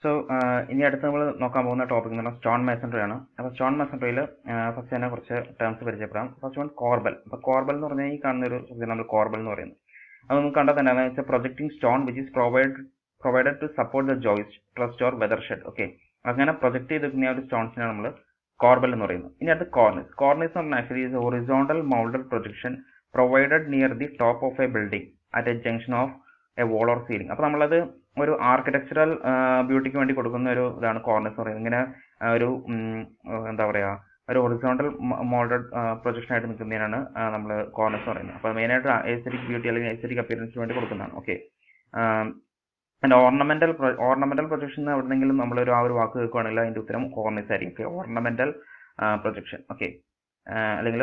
So ഇനി അടുത്ത് നമ്മൾ നോക്കാൻ പോകുന്ന ടോപ്പിക് എന്ന് പറഞ്ഞാൽ സ്റ്റോൺ മേസൺറി ആണ്. അപ്പോൾ സ്റ്റോൺ മേസൺറിയിൽ ഫസ്റ്റ് തന്നെ കുറച്ച് ടേംസ് പരിചയപ്പെടാം. First one corbel. അപ്പോൾ കോർബൽ എന്ന് പറഞ്ഞാൽ ഈ കാണുന്ന ഒരു നമ്മൾ കോർബൽ എന്ന് പറയുന്നത്. അത് നമുക്ക് കണ്ടാൽ തന്നെ അതെന്ന് വെച്ചാൽ projecting stone which is provided to support the joist truss or weather shed. Okay, അങ്ങനെ പ്രൊജക്ട് ചെയ്തിരിക്കുന്ന ഒരു സ്റ്റോൺസിനാണ് നമ്മൾ കോർബൽ എന്ന് പറയുന്നത്. ഇനി അടുത്ത് കോർണിസ്. കോർണിസ് എന്ന് പറഞ്ഞാൽ actually is horizontal moulded projection provided near the top of a building at a junction of a wall or ceiling. അപ്പോൾ നമ്മളത് ഒരു ആർക്കിടെക്ചറൽ ബ്യൂട്ടിക്ക് വേണ്ടി കൊടുക്കുന്ന ഒരു ഇതാണ് കോർണിസ് എന്ന് പറയുന്നത്. ഇങ്ങനെ ഒരു എന്താ പറയുക, ഒരു ഹൊറിസോണ്ടൽ മോൾഡഡ് പ്രൊജക്ഷൻ ആയിട്ട് നിൽക്കുന്നതിനാണ് നമ്മൾ കോർണിസ് എന്ന് പറയുന്നത്. അപ്പോൾ മെയിനായിട്ട് എസ്തെറ്റിക് ബ്യൂട്ടി അല്ലെങ്കിൽ എസ്തെറ്റിക് അപ്പിയറൻസിന് വേണ്ടി കൊടുക്കുന്നതാണ്. ഓക്കെ, ആൻഡ് ഓർണമെന്റൽ പ്രൊജക്ഷൻ എവിടെന്നെങ്കിലും നമ്മളൊരു ആ ഒരു വാക്ക് കേൾക്കുകയാണെങ്കിൽ അതിന്റെ ഉത്തരം കോർണിസ് ആയിരിക്കും. Okay, ornamental projection. ഓക്കെ, അല്ലെങ്കിൽ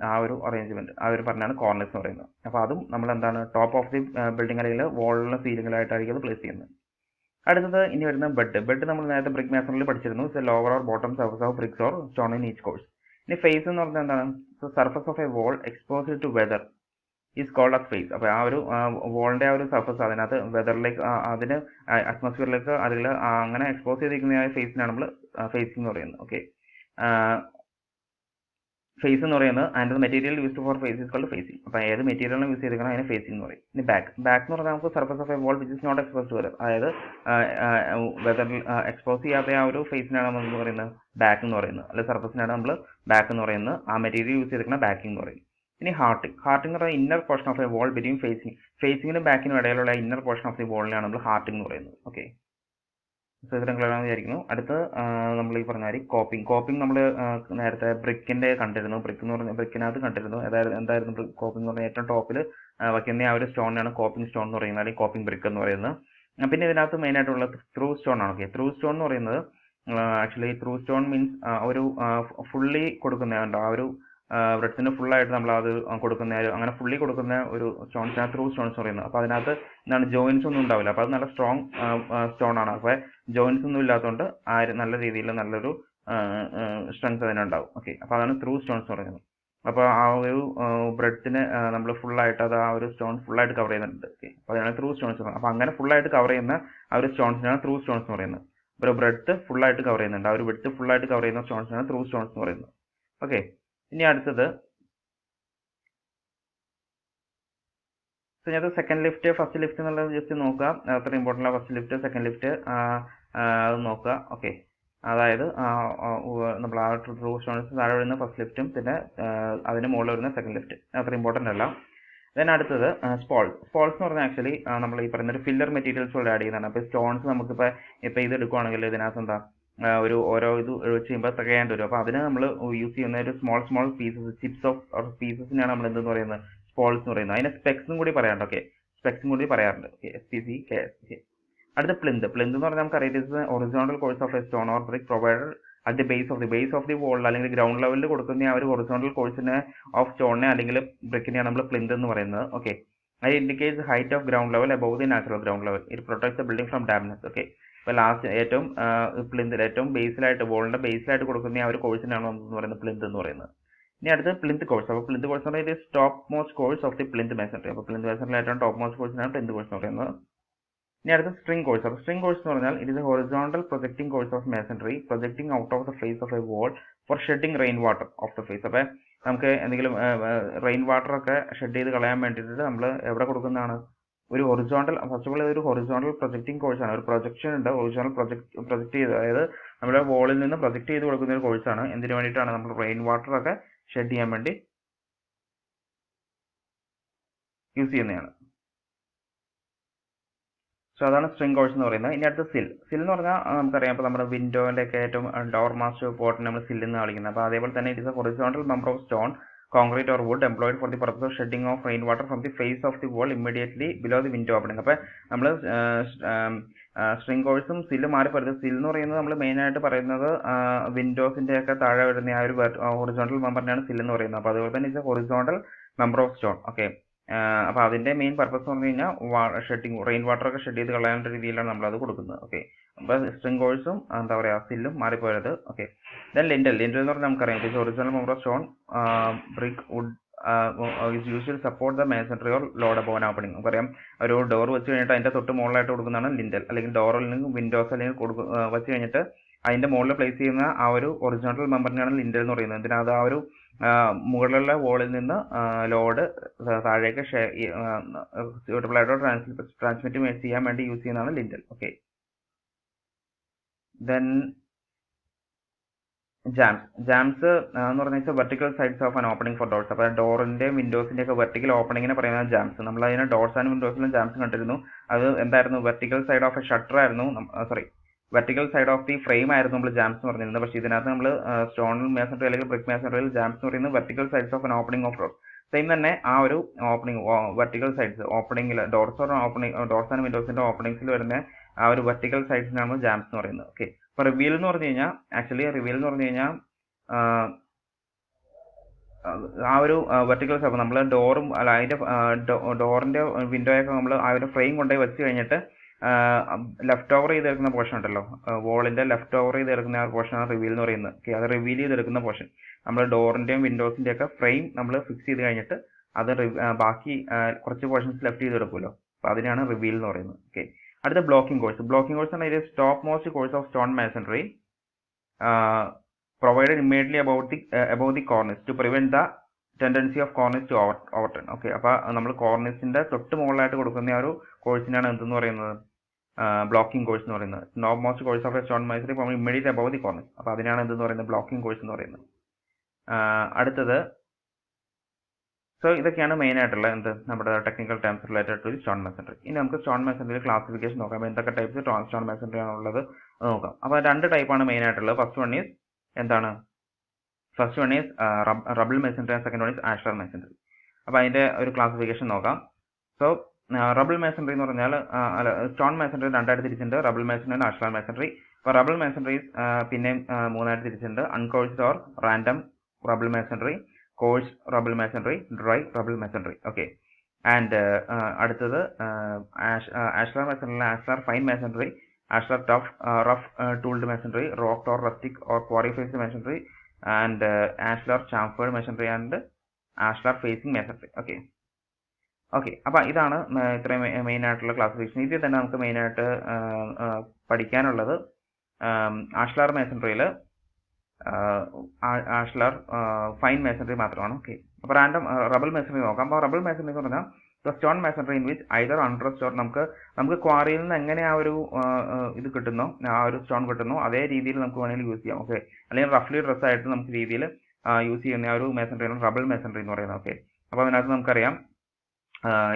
ആ ഒരു അറേഞ്ച്മെന്റ് ആ ഒരു പറഞ്ഞാണ് കോർണിസ് എന്ന് പറയുന്നത്. അപ്പോൾ അതും നമ്മൾ എന്താണ് ടോപ്പ് ഓഫ് ദി ബിൽഡിംഗ് അല്ലെങ്കിൽ വാളിലെ സീലിംഗിലായിട്ടായിരിക്കും അത് പ്ലേസ് ചെയ്യുന്നത്. അടുത്തത് ഇനി വരുന്ന ബെഡ്. ബെഡ് നമ്മൾ നേരത്തെ ബ്രിക്ക് മേസണിൽ പഠിച്ചിരുന്നു. Lower or bottom surface of bricks or stone in each course. ഇനി ഫേസ് എന്ന് പറഞ്ഞാൽ എന്താണ്? Surface of a wall exposed to weather is called as face. അപ്പോൾ ആ ഒരു വോളിന്റെ ആ ഒരു സർഫസ് അതിനകത്ത് വെതറിലേക്ക് അതിന് അറ്റ്മോസ്ഫിയറിലേക്ക് അതിൽ അങ്ങനെ എക്സ്പോസ് ചെയ്തിരിക്കുന്ന ആ ഫേസിനാണ് നമ്മൾ ഫേസിംഗ് എന്ന് പറയുന്നത്. ഓക്കെ, ഫേസ് എന്ന് പറയുന്നത് and the material used for face is called facing. അപ്പോൾ ഏത് മെറ്റീരിയലാണ് യൂസ് ചെയ്തിരിക്കണം അതിനെ ഫേസിംഗ് എന്ന് പറയും. ഇനി ബാക്ക്. ബാക്ക് എന്ന് പറഞ്ഞാൽ നമുക്ക് surface of a wall which is not expose to weather, അതായത് വെതറിൽ എക്സ്പോസ് ചെയ്യാത്ത ആ ഒരു ഫേസിനാണ് നമ്മൾ എന്ന് പറയുന്നത് ബാക്ക് എന്ന് പറയുന്നത്, അല്ലെങ്കിൽ സർഫസിനാണ് നമ്മൾ ബാക്ക് എന്ന് പറയുന്നത്. ആ മെറ്റീരിയൽ യൂസ് ചെയ്തിരിക്കുന്ന ബാക്കിംഗ് എന്ന് പറയും. ഇനി ഹാർട്ടിംഗ്. ഹാർട്ടിംഗ് എന്ന് പറയുന്നത് inner portion of a wall between ഫേസിങ്ങിനും ബാക്കിനും ഇടയിലുള്ള ഇന്നർ പോർഷൻ ഓഫ് ദി വോളിനാണ് നമ്മൾ ഹാർട്ടിംഗ് എന്ന് പറയുന്നത്. ഓക്കെ, ക്ലിയറാണെന്ന് വിചാരിക്കുന്നു. അടുത്ത് നമ്മൾ ഈ പറഞ്ഞ മാതിരി കോപ്പിംഗ്. കോപ്പിംഗ് നമ്മൾ നേരത്തെ ബ്രിക്കിന്റെ കണ്ടിരുന്നു. ബ്രിക്ക് എന്ന് പറഞ്ഞ ബ്രിക്കിനകത്ത് കണ്ടിരുന്നു. എന്തായിരുന്നു കോപ്പിംഗ് എന്ന് പറഞ്ഞാൽ ഏറ്റവും ടോപ്പിൽ വയ്ക്കുന്ന ആ ഒരു സ്റ്റോണിനാണ് കോപ്പിംഗ് സ്റ്റോൺ എന്ന് പറയുന്നത്, അല്ലെങ്കിൽ കോപ്പിംഗ് ബ്രിക്ക് എന്ന് പറയുന്നത്. പിന്നെ ഇതിനകത്ത് മെയിൻ ആയിട്ടുള്ളത് ത്രൂ സ്റ്റോൺ ആണ്. ഓക്കെ, ത്രൂ സ്റ്റോൺ എന്ന് പറയുന്നത് ആക്ച്വലി ത്രൂ സ്റ്റോൺ മീൻസ് ഒരു ഫുള്ളി കൊടുക്കുന്നതുണ്ട്. ആ ഒരു ബ്രെഡ്സിന് ഫുള്ളായിട്ട് നമ്മൾ അത് കൊടുക്കുന്ന അങ്ങനെ ഫുള്ളി കൊടുക്കുന്ന ഒരു സ്റ്റോൺസിനാണ് ത്രൂ സ്റ്റോൺസ് പറയുന്നത്. അപ്പോൾ അതിനകത്ത് എന്താണ് ജോയിൻസ് ഒന്നും ഉണ്ടാവില്ല. അപ്പോൾ അത് നല്ല സ്ട്രോങ് സ്റ്റോൺ ആണ്. അപ്പോൾ ജോയിൻസ് ഒന്നും ഇല്ലാത്തതുകൊണ്ട് നല്ല രീതിയിൽ നല്ലൊരു സ്ട്രെങ്ത് അതിനുണ്ടാവും. ഓക്കെ, അപ്പോൾ അതാണ് ത്രൂ സ്റ്റോൺസ് പറയുന്നത്. അപ്പോൾ ആ ഒരു ബ്രെഡ്സിന് നമ്മൾ ഫുള്ളായിട്ട് അത് ആ ഒരു സ്റ്റോൺ ഫുള്ളായിട്ട് കവർ ചെയ്യുന്നുണ്ട്. ഓക്കെ, അപ്പോൾ അതാണ് ത്രൂ സ്റ്റോൺസ് പറയുന്നത്. അപ്പോൾ അങ്ങനെ ഫുള്ളായിട്ട് കവർ ചെയ്യുന്ന ആ ഒരു സ്റ്റോൺസിനാണ് ത്രൂ സ്റ്റോൺസ് എന്ന് പറയുന്നത്. ഒരു ബ്രെഡ് ഫുള്ളായിട്ട് കവർ ചെയ്യുന്നുണ്ട്, ആ ഒരു ബ്രെഡ് ഫുള്ളായിട്ട് കവർ ചെയ്യുന്ന സ്റ്റോൺസിനാണ് ത്രൂ സ്റ്റോൺസ് എന്ന് പറയുന്നത്. ഓക്കെ, ഇനി അടുത്തത് ഇതിനകത്ത് സെക്കൻഡ് ലിഫ്റ്റ് ഫസ്റ്റ് ലിഫ്റ്റ് എന്നുള്ളത് ജസ്റ്റ് നോക്കുക. അത്ര important first lift second lift അത് നോക്കുക. ഓക്കെ, അതായത് നമ്മൾ ആ ത്രൂ സ്റ്റോൺസ് താഴെ വരുന്ന ഫസ്റ്റ് ലിഫ്റ്റും പിന്നെ അതിന് മുകളിൽ വരുന്ന സെക്കൻഡ് ലിഫ്റ്റ് അത്ര ഇമ്പോർട്ടൻ്റ് അല്ല. ദെൻ അടുത്തത് സ്പോൾസ്. സ്പോൾസ് എന്ന് പറഞ്ഞാൽ ആക്ച്വലി നമ്മൾ ഈ പറയുന്ന ഒരു ഫില്ലർ മെറ്റീരിയൽസ് കൂടെ ആഡ് ചെയ്യുന്നതാണ്. അപ്പോൾ സ്റ്റോൺസ് നമുക്കിപ്പോൾ ഇത് എടുക്കുവാണെങ്കിൽ ഇതിനകത്ത് എന്താ ഓരോ ഇത് വെച്ച് ചെയ്യുമ്പോൾ തികയാണ്ട് വരും. അപ്പോൾ അതിന് നമ്മൾ യൂസ് ചെയ്യുന്ന ഒരു സ്മോൾ പീസസ് ചിപ്സ് ഓഫ് പീസസിനാണ് നമ്മൾ എന്തെന്ന് പറയുന്നത് സ്പോൾസ് എന്ന് പറയുന്നത്. അതിനെ സ്പെക്സും കൂടി പറയാറുണ്ട്. ഓക്കെ, സ്പെക്സും കൂടി പറയാറുണ്ട്. Okay, SPCKS. അടുത്ത പ്ലിന്ത്. പ്ലിന്ത് എന്ന് പറഞ്ഞാൽ നമുക്ക് അറിയാം original course of a stone or brick provided at the base of the wall, അല്ലെങ്കിൽ ഗ്രൗണ്ട് ലെവലിൽ കൊടുക്കുന്ന ആ ഒരു ഒറിജിനൽ കോഴ്സിനെ ഓഫ് സ്റ്റോണിനെ അല്ലെങ്കിൽ ബ്രിക്കിനെയാണ് നമ്മൾ പ്ലിന്ത് എന്ന് പറയുന്നത്. ഓക്കെ, അത് indicates height of ground level above the natural ground level. It protects the building from damage. Okay, ഇപ്പോൾ ലാസ്റ്റ് ഏറ്റവും പ്ലിന്തിൽ ഏറ്റവും ബേസിലായിട്ട് വോളിന്റെ ബേസിലായിട്ട് കൊടുക്കുന്ന ആ ഒരു കോഴ്സിനാണ് എന്ന് പറയുന്നത് പ്ലിന്ത് എന്ന് പറയുന്നത്. ഇനി അടുത്ത് പ്ലിന്ത് കോഴ്സ്. അപ്പോൾ പ്ലിന്ത് കോഴ്സ് എന്ന് പറയുന്നത് topmost course of the plinth masonry. അപ്പോൾ പ്ലിന്ത് മേസൺറിൽ ഏറ്റവും ടോപ്പ് മോസ്റ്റ് കോഴ്സിനാണ് പ്ലിന്ത് കോഴ്സ് എന്ന് പറയുന്നത്. ഇനി അടുത്ത സ്ട്രിംഗ് കോഴ്സ്. അപ്പോൾ സ്ട്രിംഗ് കോഴ്സ് എന്ന് പറഞ്ഞാൽ it is a horizontal projecting course of masonry projecting out of the face of a wall for shedding rain water off the face. അപ്പോൾ നമുക്ക് എന്തെങ്കിലും റെയിൻ വാട്ടർ ഒക്കെ ഷെഡ് ചെയ്ത് കളയാൻ വേണ്ടിയിട്ട് നമ്മൾ എവിടെ കൊടുക്കുന്നതാണ് ഒരു ഹൊറിസോണ്ടൽ. ഫസ്റ്റ് ഓഫ് ഓൾ ഒരു ഹൊറിസോണ്ടൽ പ്രൊജക്ടിംഗ് കോഴ്സാണ്. ഒരു പ്രൊജക്ഷൻ ഉണ്ട്, ഒറിജിനൽ പ്രൊജക്ട് ചെയ്ത്, അതായത് നമ്മുടെ വോളിൽ നിന്ന് പ്രൊജക്ട് ചെയ്ത് കൊടുക്കുന്ന ഒരു കോഴ്സാണ്. എന്തിനു വേണ്ടിയിട്ടാണ്? നമ്മൾ റെയിൻ വാട്ടർ ഒക്കെ ഷെഡ് ചെയ്യാൻ വേണ്ടി യൂസ് ചെയ്യുന്നതാണ്. സോ അതാണ് സ്ട്രിംഗ് കോഴ്സ് എന്ന് പറയുന്നത്. ഇനി അടുത്ത സിൽ. സിൽ എന്ന് പറഞ്ഞാൽ നമുക്കറിയാം, ഇപ്പോൾ നമ്മുടെ വിൻഡോന്റെ ഒക്കെ ഏറ്റവും ഡോർ മാസ്റ്റർ പോർട്ടിന് നമ്മൾ സില്ലിൽ നിന്ന് കളിക്കുന്നത്. അപ്പോൾ അതേപോലെ തന്നെ it is a horizontal member of stone concrete or wood employed for the purpose of shedding of rain water from the face of the wall immediately below the window opening. അപ്പോൾ നമ്മൾ string കോഴ്സും സില്ലും മാറി പറയുന്നത്. സിൽ എന്ന് പറയുന്നത് നമ്മൾ main ആയിട്ട് പറയുന്നത് വിൻഡോസിന്റെ ഒക്കെ താഴെ വരുന്ന ആ ഒരു ഹൊറിസോണ്ടൽ മെമ്പറിനാണ് സിൽ എന്ന് പറയുന്നത്. അപ്പോൾ അതുപോലെ തന്നെ it's A horizontal member of stone. Okay, അപ്പോൾ അതിന്റെ മെയിൻ പർപ്പസ് എന്ന് പറഞ്ഞു കഴിഞ്ഞാൽ ഷെഡിങ് റെയിൻ വാട്ടർ ഒക്കെ ഷെഡ് ചെയ്ത് കളയാനുള്ള രീതിയിലാണ് നമ്മൾ അത് കൊടുക്കുന്നത്. ഓക്കെ, അപ്പോൾ സ്ട്രിംഗ് കോഴ്സും എന്താ പറയുക സില്ലും മാറിപ്പോയത്. Okay, then lintel. ലിൻഡൽ എന്ന് പറഞ്ഞാൽ നമുക്കറിയാം it is original member of stone brick wood is usual support the masonry or load upon opening. നമുക്കറിയാം ഒരു ഡോർ വെച്ച് കഴിഞ്ഞിട്ട് അതിന്റെ തൊട്ട് മുകളിലായിട്ട് കൊടുക്കുന്നതാണ് ലിൻഡൽ, അല്ലെങ്കിൽ ഡോറിൽ നിന്ന് വിൻഡോസ് അല്ലെങ്കിൽ വെച്ച് കഴിഞ്ഞിട്ട് അതിന്റെ മുകളിൽ പ്ലേസ് ചെയ്യുന്ന ആ ഒരു ഒറിജിനൽ മെമ്പറിനാണ് ലിൻഡൽ എന്ന് പറയുന്നത്. എന്തിനാ ആ ഒരു മുകളിലുള്ള വോളിൽ നിന്ന് ലോഡ് താഴേക്ക് സ്യൂട്ടബിൾ ആയിട്ട് ട്രാൻസ്മിറ്റ് ചെയ്യാൻ വേണ്ടി യൂസ് ചെയ്യുന്നതാണ് ലിൻഡൽ. ഓക്കെ, ദെൻ ജാംസ് എന്ന് പറഞ്ഞാൽ vertical sides of an opening four doors. അപ്പോൾ ഡോറിന്റെയും വിൻഡോസിന്റെ ഒക്കെ വെർട്ടിക്കൽ ഓപ്പണിങ്ങിനെ പറയുന്നത് ജാംസ്. നമ്മൾ അതിനെ ഡോർസ് ആൻഡ് വിൻഡോസിലും ജാംസ് കണ്ടിരുന്നു. അത് എന്തായിരുന്നു? Vertical side of a shutter ആയിരുന്നു, vertical side of the frame ആയിരുന്നു നമ്മൾ ജാംസ് എന്ന് പറഞ്ഞിരുന്നത്. പക്ഷേ ഇതിനകത്ത് നമ്മൾ സ്റ്റോൺ മേസൺറി അല്ലെങ്കിൽ ബ്രിക്ക് മേസൺറിയിൽ ജാംസ് എന്ന് പറയുന്നത് vertical sides of an opening of door. Same തന്നെ ആ ഒരു ഓപ്പണിംഗ് വെർട്ടിക്കൽ സൈഡ്സ് ഓപ്പണിംഗിൽ ഡോർസ് ആൻഡ് വിൻഡോസിന്റെ ഓപ്പണിംഗ്സിൽ വരുന്ന ആ ഒരു വെർട്ടിക്കൽ സൈഡ്സിനാണ് ജാംസ് എന്ന് പറയുന്നത്. ഓക്കെ, അപ്പൊ റിവീൽ എന്ന് പറഞ്ഞു കഴിഞ്ഞാൽ ആ ഒരു വെർട്ടിക്കൽ സൈഡ് നമ്മൾ ഡോറും അല്ല അതിന്റെ ഡോറിന്റെ വിൻഡോയൊക്കെ നമ്മൾ ആ ഒരു ഫ്രെയിം കൊണ്ടുപോയി വെച്ച് കഴിഞ്ഞിട്ട് ലെഫ്റ്റ് ഓവർ ചെയ്തെടുക്കുന്ന പോർഷൻ ഉണ്ടല്ലോ, വോളിന്റെ ലെഫ്റ്റ് ഓവർ ചെയ്തെടുക്കുന്ന ആ പോർഷനാണ് റിവീൽ എന്ന് പറയുന്നത്. ഓക്കെ, അത് റിവീൽ ചെയ്തെടുക്കുന്ന പോർഷൻ നമ്മൾ ഡോറിന്റെയും വിൻഡോസിന്റെ ഒക്കെ ഫ്രെയിം നമ്മൾ ഫിക്സ് ചെയ്ത് കഴിഞ്ഞിട്ട് അത് ബാക്കി കുറച്ച് പോർഷൻസ് ലെഫ്റ്റ് ചെയ്തെടുക്കുമല്ലോ, അപ്പൊ അതിനാണ് റിവീൽ എന്ന് പറയുന്നത്. ഓക്കെ, അടുത്ത ബ്ലോക്കിംഗ് കോഴ്സ്. ബ്ലോക്കിംഗ് കോഴ്സ് ആണ് top most course of stone masonry provided immediately above the cornice to prevent the tendency of cornice to overturn. Okay, അപ്പൊ നമ്മൾ കോർണിസിന്റെ തൊട്ട് മുകളിലായിട്ട് കൊടുക്കുന്ന ആ ഒരു കോഴ്സിനാണ് എന്തെന്ന് പറയുന്നത്? ബ്ലോക്കിംഗ് കോഴ്സ് എന്ന് പറയുന്നത്. Topmost course of a stone masonry immediate above the cornice. അപ്പൊ അതിനാണ് എന്തെന്ന് പറയുന്നത്? ബ്ലോക്കിംഗ് കോഴ്സ് എന്ന് പറയുന്നത്. അടുത്തത്, സോ ഇതൊക്കെയാണ് മെയിൻ ആയിട്ടുള്ള നമ്മുടെ technical terms related to stone masonry. ഇനി നമുക്ക് സ്റ്റോൺ മേസൺറിയിൽ ക്ലാസിഫിക്കേഷൻ നോക്കാം. എന്തൊക്കെ ടൈപ്സ് സ്റ്റോൺ മേസൺറി ആണുള്ളത് നോക്കാം. അപ്പൊ 2 ടൈപ്പാണ് മെയിൻ ആയിട്ടുള്ളത്. First one is റബിൾ masonry, second one is ashlar masonry. അപ്പൊ അതിന്റെ ഒരു ക്ലാസിഫിക്കേഷൻ നോക്കാം. സോ റബിൾ മേസൺറി എന്ന് പറഞ്ഞാൽ സ്റ്റോൺ മേസൺറി 2ആയിട്ട് തിരിച്ചിട്ടുണ്ട്, rubble masonry and ashlar masonry. അപ്പൊ റബിൾ മേസൺറി പിന്നെ 3ആയിട്ട് തിരിച്ചിട്ടുണ്ട്: uncoursed or random rubble masonry, coursed rubble masonry, dry rubble masonry. Okay, and അടുത്തത് ashlar masonry, ashlar fine masonry, ashlar tough rough tooled masonry, rocked or rustic or quarry faced masonry, and ashlar chamfered masonry and ashlar facing masonry. Okay, അപ്പൊ ഇതാണ് ഇത്രയും main ആയിട്ടുള്ള classification. ഇതിൽ തന്നെ നമുക്ക് main ആയിട്ട് പഠിക്കാനുള്ളത് ആഷ്ലർ മേസൺറിയിൽ ആഷ്ലർ ഫൈൻ മേസൺറി മാത്രമാണ്. ഓക്കെ, അപ്പൊ റബിൾ മേസൺറി നോക്കാം. അപ്പൊ റബിൾ മേസൺറി എന്ന് പറഞ്ഞാൽ stone masonry in which either undressed or നമുക്ക് ക്വാറിയിൽ നിന്ന് എങ്ങനെ ആ ഒരു ഇത് കിട്ടുന്നോ, ആ ഒരു സ്റ്റോൺ കിട്ടുന്നോ അതേ രീതിയിൽ നമുക്ക് വേണമെങ്കിൽ യൂസ് ചെയ്യാം. ഓക്കെ, അല്ലെങ്കിൽ റഫ്ലി ഡ്രസ് ആയിട്ട് നമുക്ക് രീതിയിൽ യൂസ് ചെയ്യുന്ന ആ ഒരു മേസൺറിയാണ് റബിൾ മേസൺറി എന്ന് പറയുന്നത്. ഓക്കെ, അപ്പൊ അതിനകത്ത് നമുക്കറിയാം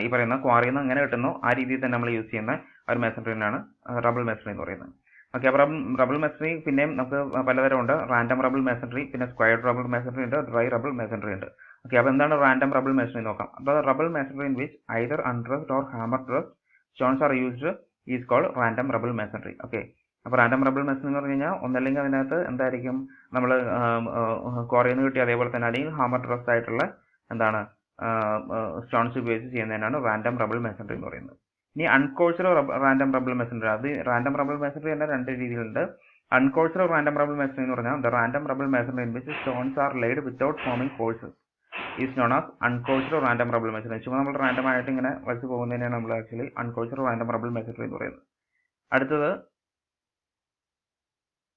ഈ പറയുന്ന ക്വാറിയിൽ നിന്ന് എങ്ങനെ കിട്ടുന്നോ ആ രീതിയിൽ തന്നെ നമ്മൾ യൂസ് ചെയ്യുന്ന ഒരു മേസൺറിനാണ് റബിൾ മേസൺറി എന്ന് പറയുന്നത്. ഓക്കെ, അപ്പൊ റബിൾ മേസൺറി പിന്നെയും നമുക്ക് പലതരം ഉണ്ട്. റാൻഡം റബിൾ മേസൺറി, പിന്നെ സ്ക്വയർഡ് റബിൾ മേസൺറി ഉണ്ട്, ഡ്രൈ റബിൾ മേസൺറി ഉണ്ട്. ഓക്കെ, അപ്പൊ എന്താണ് റാൻഡം റബിൾ മേസൺറി നോക്കാം. അപ്പൊ rubble masonry in which either undressed or hammer dressed stones are used is called random rubble masonry. Okay, അപ്പൊ random rubble masonry എന്ന് പറഞ്ഞു കഴിഞ്ഞാൽ ഒന്നല്ലെങ്കിൽ അതിനകത്ത് എന്തായിരിക്കും നമ്മൾ ക്വാറിയിൽ നിന്ന് കിട്ടിയ അതേപോലെ തന്നെ അല്ലെങ്കിൽ ഹാമർ ഡ്രസ്ഡ് ആയിട്ടുള്ള സ്റ്റോൺസ് ഉപയോഗിച്ച് ചെയ്യുന്നതിനാണ് റാൻഡം റബിൾ മേസൺറി എന്ന് പറയുന്നത്. ഇനി അൺകോഴ്സ്ഡ് റാൻഡം റബിൾ മേസൺറി, അത് റാൻഡം റബിൾ മേസൺറി തന്നെ 2 രീതിയിലുണ്ട്. അൺകോഴ്സ്ഡ് റാൻഡം റബിൾ മേസൺറി എന്ന് പറഞ്ഞാൽ the random rubble masonry in which stones are laid without forming courses is known as uncoursed random rubble masonry. ചുമ്മാ നമ്മൾ റാൻഡം ആയിട്ട് ഇങ്ങനെ വെച്ച് പോകുന്നതിനാണ് നമ്മൾ actually uncoursed random rubble masonry എന്ന് പറയുന്നത്. അടുത്തത്,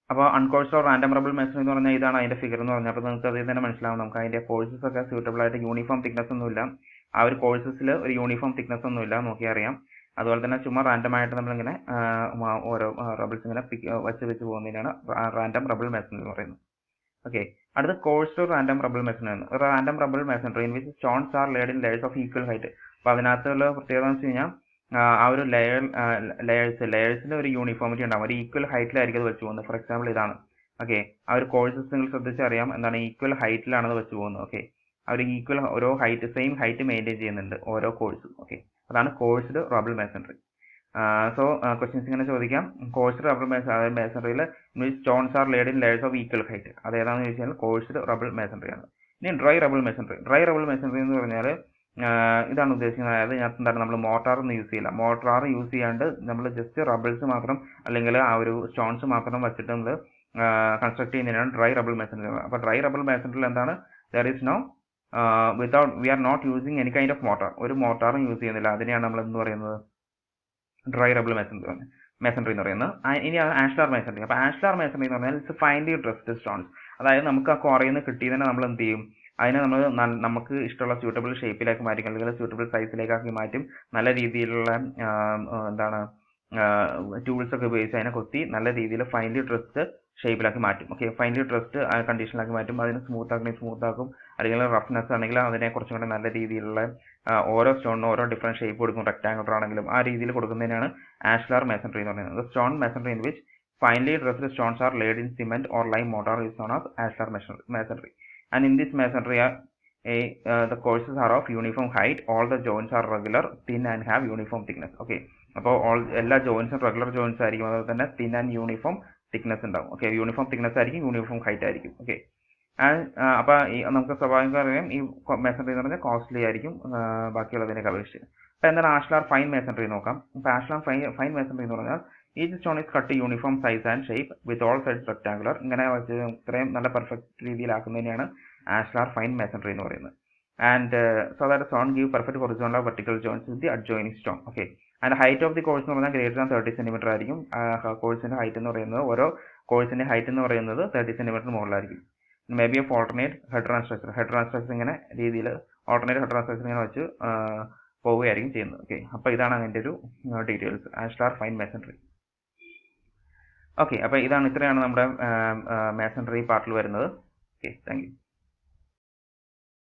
അപ്പോൾ അൺകോഴ്സ്ഡ് റാൻഡം റബിൾ മേസൺറി എന്ന് പറഞ്ഞാൽ ഇതാണ് അതിന്റെ ഫിഗർ എന്ന് പറഞ്ഞാൽ. അപ്പോൾ നിങ്ങൾക്ക് അതിൽ തന്നെ മനസ്സിലാവും നമുക്ക് അതിന്റെ കോഴ്സസ് ഒക്കെ സ്യൂട്ടബിൾ ആയിട്ട് യൂണിഫോം തിക്നെസ് ഒന്നുമില്ല. ആ ഒരു കോഴ്സസിൽ ഒരു യൂണിഫോം തിക്നെസ് ഒന്നുമില്ല, നോക്കിയാൽ അറിയാം. അതുപോലെ തന്നെ ചുമ്മാ റാൻഡം ആയിട്ട് നമ്മളിങ്ങനെ ഓരോ റബിൾസ് ഇങ്ങനെ വെച്ച് പോകുന്നതിനാണ് റാൻഡം റബിൾ മേസൺറി എന്ന് പറയുന്നത്. ഓക്കെ, അടുത്ത കോഴ്സ്ഡ് റാൻഡം റബിൾ മേസൺറി ആണ്. Random rubble masonry in which stones are laid in layers of equal height. അപ്പോൾ അതിനകത്തുള്ള പ്രത്യേകത എന്ന് വെച്ച് കഴിഞ്ഞാൽ ആ ഒരു ലെയേഴ്സിൽ ഒരു യൂണിഫോമിറ്റി ഉണ്ടാവും, ഒരു ഈക്വൽ ഹൈറ്റിലായിരിക്കും അത് വെച്ച് പോകുന്നത്. ഫോർ എക്സാമ്പിൾ ഇതാണ്. ഓക്കെ, ആ ഒരു കോഴ്സസ് നിങ്ങൾ ശ്രദ്ധിച്ചറിയാം എന്താണ് ഈക്വൽ ഹൈറ്റിലാണ് അത് വെച്ച് പോകുന്നത്. ഓക്കെ, ആ ഒരു ഈക്വൽ ഓരോ ഹൈറ്റ് സെയിം ഹൈറ്റ് മെയിൻറ്റെയിൻ ചെയ്യുന്നുണ്ട് ഓരോ കോഴ്സും. ഓക്കെ, അതാണ് coursed rubble masonry. So questions ഇങ്ങനെ ചോദിക്കാം. കോഴ്സ്ഡ് റബിൾ മേസൺറിയിൽ stones are laid in layers of equal height, അതേതാണെന്ന് ചോദിച്ചാൽ കോഴ്സ്ഡ് റബിൾ മേസൺറി ആണ്. ഇനി dry rubble masonry. Dry rubble masonry എന്ന് പറഞ്ഞാൽ ഇതാണ് ഉദ്ദേശിക്കുന്നത്. അതായത് ഇതിനകത്ത് എന്താണ് നമ്മൾ മോട്ടാർ ഒന്നും യൂസ് ചെയ്യില്ല. മോട്ടാർ യൂസ് ചെയ്യാണ്ട് നമ്മൾ ജസ്റ്റ് റബിൾസ് മാത്രം അല്ലെങ്കിൽ ആ ഒരു സ്റ്റോൺസ് മാത്രം വെച്ചിട്ട് നമ്മൾ കൺസ്ട്രക്ട് ചെയ്യുന്നതിനാണ് ഡ്രൈ റബിൾ മേസൺറി. അപ്പോൾ ഡ്രൈ റബിൾ മേസൺറിയിൽ എന്താണ്, there is no without we are not using any kind of mortar, ഒരു മോട്ടാറും യൂസ് ചെയ്യുന്നില്ല. അതിനെയാണ് നമ്മൾ എന്ന് പറയുന്നത് ഡ്രൈ റബിൾ മേസൺറി എന്ന് പറയുന്നത്. ഇനി ആഷ്ലാർ മേസൺറി. അപ്പോൾ ആഷ്ലാർ മേസൺറി എന്ന് പറഞ്ഞാൽ ഇറ്റ്സ് ഫൈൻലി ഡ്രസ്ഡ് സ്റ്റോൺസ്. അതായത് നമുക്ക് ആ ക്വാറിയിൽ നിന്ന് കിട്ടിയതിനെ നമ്മൾ എന്ത് ചെയ്യും, അതിനെ നമ്മൾ നമുക്ക് ഇഷ്ടമുള്ള സ്യൂട്ടബിൾ ഷേപ്പിലേക്ക് മാറ്റും, അല്ലെങ്കിൽ സ്യൂട്ടബിൾ സൈസിലേക്കാക്കി മാറ്റും. നല്ല രീതിയിലുള്ള എന്താണ് ടൂൾസ് ഒക്കെ ഉപയോഗിച്ച് അതിനെ കൊത്തി നല്ല രീതിയിൽ ഫൈൻലി ഡ്രസ്ഡ് ഷേപ്പിലാക്കി മാറ്റും. ഓക്കെ, ഫൈൻലി ഡ്രസ്ഡ് കണ്ടീഷനിലാക്കി മാറ്റും. അതിന് സ്മൂത്ത് ആക്കും, അല്ലെങ്കിൽ റഫ്നെസ് ആണെങ്കിൽ അതിനെ കുറച്ചും കൂടെ നല്ല രീതിയിലുള്ള ഓരോ സ്റ്റോണിനും ഓരോ ഡിഫറെൻറ്റ് ഷേപ്പ് കൊടുക്കും. റെക്ടാംഗുലർ ആണെങ്കിലും ആ രീതിയിൽ കൊടുക്കുന്നതിനാണ് ആഷ്ലാർ മേസൺറി എന്ന് പറയുന്നത്. Stone masonry in which finely dressed stones are laid in cement or lime mortar is known as ashlar masonry. And in this masonry the courses are of uniform height, all the joints are regular, thin and have uniform thickness. Okay, അപ്പോൾ എല്ലാ ജോയിൻസും regular joints ആയിരിക്കും, അതുപോലെ തന്നെ thin and uniform thickness ഉണ്ടാവും. Okay, uniform thickness ആയിരിക്കും, uniform height ആയിരിക്കും. Okay, അപ്പോൾ ഈ നമുക്ക് സ്വാഭാവികം അറിയാം ഈ മേസൺറി എന്ന് പറഞ്ഞാൽ കോസ്റ്റ്ലി ആയിരിക്കും ബാക്കിയുള്ളതിനൊക്കെ അപേക്ഷിച്ച്. അപ്പോൾ എന്താണ് ആഷ്ലാർ ഫൈൻ മേസൺറി നോക്കാം. അപ്പോൾ ആഷ്ലാർ ഫൈൻ മേസൺറി എന്ന് പറഞ്ഞാൽ each stone is cut uniform size and shape with all sides rectangular. ഇങ്ങനെ വെച്ച് ഇത്രയും നല്ല പെർഫെക്റ്റ് രീതിയിലാക്കുന്നതിനെയാണ് ആഷ്ലാർ ഫൈൻ മേസൺറി എന്ന് പറയുന്നത്. And so that stone give perfect horizontal vertical joints with the adjoining stone. Okay, and height of the course എന്ന് പറഞ്ഞാൽ greater than 30 centimetre ആയിരിക്കും. കോഴ്സിന്റെ ഹൈറ്റ് എന്ന് പറയുന്നത് ഓരോ കോഴ്സിന്റെ ഹൈറ്റ് എന്ന് പറയുന്നത് 30 സെന്റിമീറ്റർ മുകളിലായിരിക്കും. May be of alternate head and structure ഇങ്ങനെ രീതിയിൽ ഓൾട്ടർനേറ്റ് ഹെഡ് ആൻഡ് സ്ട്രക്ചർ ഇങ്ങനെ വെച്ച് പോവുകയായിരിക്കും ചെയ്യുന്നത്. ഓക്കെ, അപ്പോൾ ഇതാണ് അതിൻ്റെ ഒരു details ashlar fine masonry. Okay, അപ്പോൾ ഇത്രയാണ് നമ്മുടെ മേസൺറി പാർട്ടിൽ വരുന്നത്. Okay, thank you.